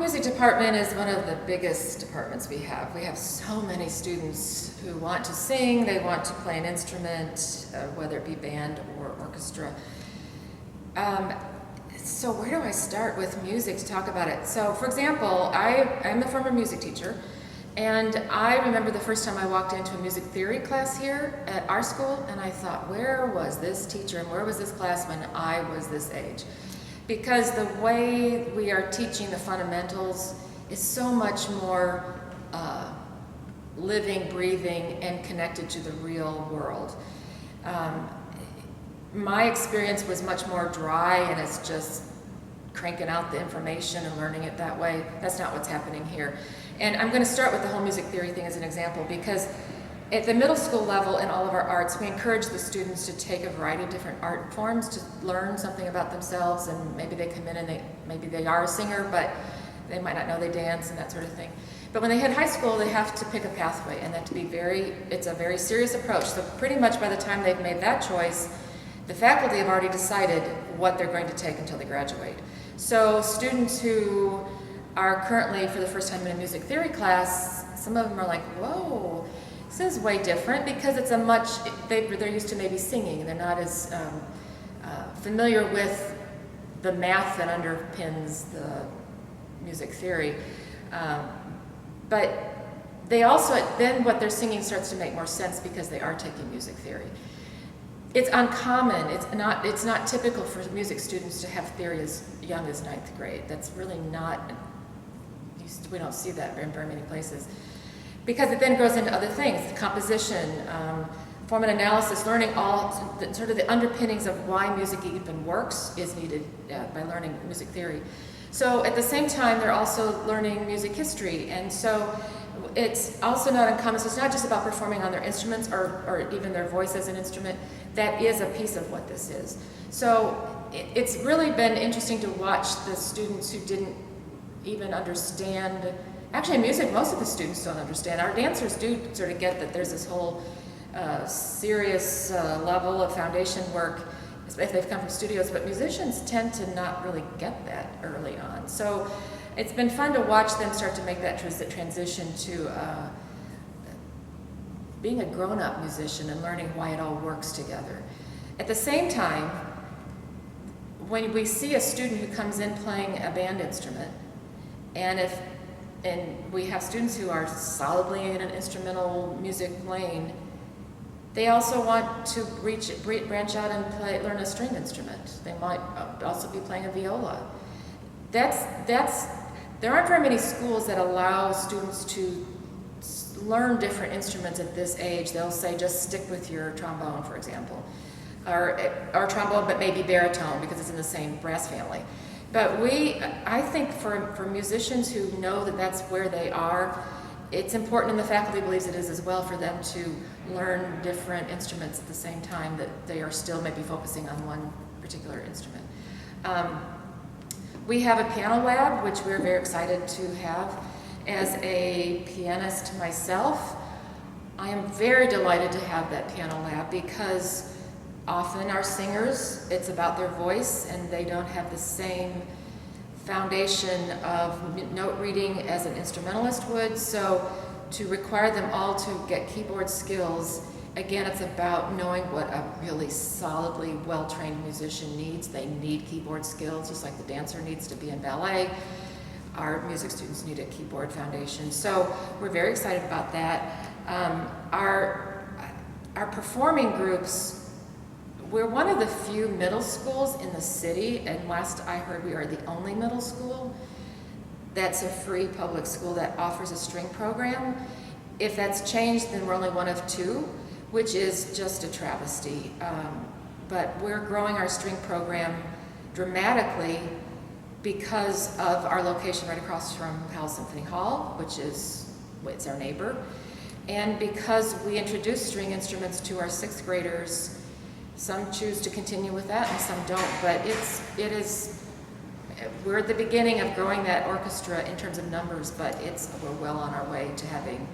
music department is one of the biggest departments we have. We have so many students who want to sing, they want to play an instrument, whether it be band or orchestra. So where do I start with music to talk about it? So for example, I'm a former music teacher, and I remember the first time I walked into a music theory class here at our school, and I thought, where was this teacher and where was this class when I was this age? Because the way we are teaching the fundamentals is so much more living, breathing, and connected to the real world. My experience was much more dry, and it's just cranking out the information and learning it that way. That's not what's happening here. And I'm going to start with the whole music theory thing as an example, because at the middle school level in all of our arts, we encourage the students to take a variety of different art forms to learn something about themselves, and maybe they come in and maybe they are a singer, but they might not know they dance and that sort of thing. But when they hit high school, they have to pick a pathway, and that it's a very serious approach. So pretty much by the time they've made that choice, the faculty have already decided what they're going to take until they graduate. So students who are currently for the first time in a music theory class, some of them are like, whoa, this is way different, because it's they're used to maybe singing. They're not as familiar with the math that underpins the music theory. But they also, then what they're singing starts to make more sense because they are taking music theory. It's uncommon, it's not typical for music students to have theory as young as 9th grade. That's really not, we don't see that in very many places. Because it then goes into other things, composition, form and analysis, learning all, sort of the underpinnings of why music even works is needed by learning music theory. So at the same time, they're also learning music history, and so it's also not uncommon. So it's not just about performing on their instruments or even their voice as an instrument. That is a piece of what this is. So it's really been interesting to watch the students who didn't even understand. Actually, in music, most of the students don't understand. Our dancers do sort of get that there's this whole serious level of foundation work if they've come from studios, but musicians tend to not really get that early on. So it's been fun to watch them start to make that transition to being a grown-up musician and learning why it all works together. At the same time, when we see a student who comes in playing a band instrument, and we have students who are solidly in an instrumental music lane, they also want to branch out and learn a string instrument. They might also be playing a viola. There aren't very many schools that allow students to learn different instruments at this age. They'll say, just stick with your trombone, for example, or trombone, but maybe baritone because it's in the same brass family. But I think for musicians who know that that's where they are, it's important, and the faculty believes it is as well, for them to learn different instruments at the same time that they are still maybe focusing on one particular instrument. We have a piano lab, which we're very excited to have. As a pianist myself, I am very delighted to have that piano lab, because often our singers, it's about their voice, and they don't have the same foundation of note reading as an instrumentalist would. So to require them all to get keyboard skills, again, it's about knowing what a really solidly well-trained musician needs. They need keyboard skills, just like the dancer needs to be in ballet. Our music students need a keyboard foundation. So we're very excited about that. Our performing groups, we're one of the few middle schools in the city, and last I heard we are the only middle school that's a free public school that offers a string program. If that's changed, then we're only one of two, which is just a travesty. But we're growing our string program dramatically because of our location right across from Powell Symphony Hall, it's our neighbor, and because we introduce string instruments to our 6th graders. Some choose to continue with that and some don't, but we're at the beginning of growing that orchestra in terms of numbers, but we're well on our way to having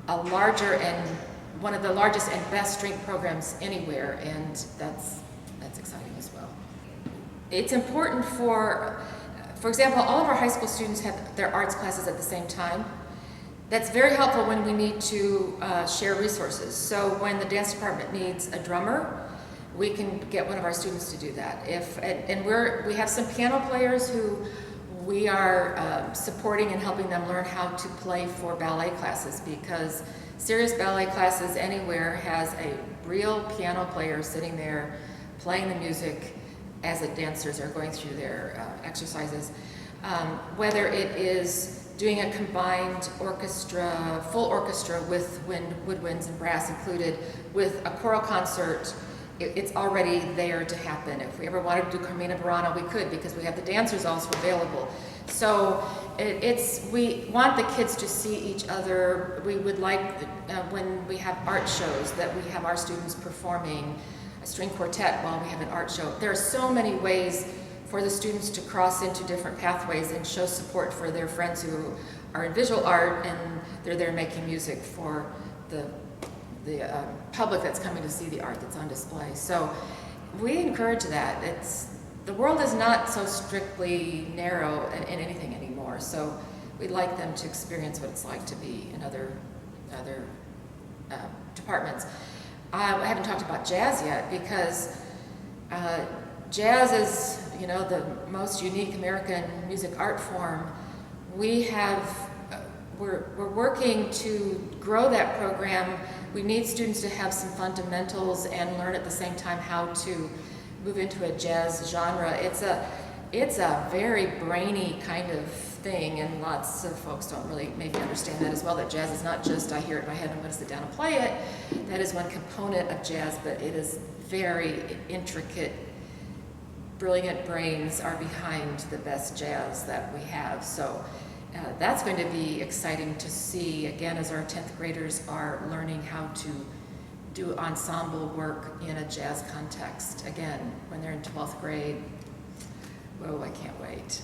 a larger and one of the largest and best string programs anywhere, and that's exciting as well. It's important for for example, all of our high school students have their arts classes at the same time. That's very helpful when we need to share resources. So when the dance department needs a drummer, we can get one of our students to do that. We have some piano players who we are supporting and helping them learn how to play for ballet classes, because serious ballet classes anywhere has a real piano player sitting there playing the music as the dancers are going through their exercises. Whether it is doing a combined orchestra, full orchestra with woodwinds and brass included, with a choral concert, it's already there to happen. If we ever wanted to do Carmina Burana, we could, because we have the dancers also available. So we want the kids to see each other. We would like, when we have art shows, that we have our students performing a string quartet while we have an art show. There are so many ways for the students to cross into different pathways and show support for their friends who are in visual art, and they're there making music for the public that's coming to see the art that's on display. So we encourage that. The world is not so strictly narrow in anything anymore, so we'd like them to experience what it's like to be in other departments. I haven't talked about jazz yet, because jazz is, the most unique American music art form. We're working to grow that program. We need students to have some fundamentals and learn at the same time how to move into a jazz genre. It's a very brainy kind of thing, and lots of folks don't really maybe understand that as well, that jazz is not just I hear it in my head and I'm going to sit down and play it. That is one component of jazz, but it is very intricate. Brilliant brains are behind the best jazz that we have. So that's going to be exciting to see, again, as our 10th graders are learning how to do ensemble work in a jazz context. Again, when they're in 12th grade, whoa, I can't wait.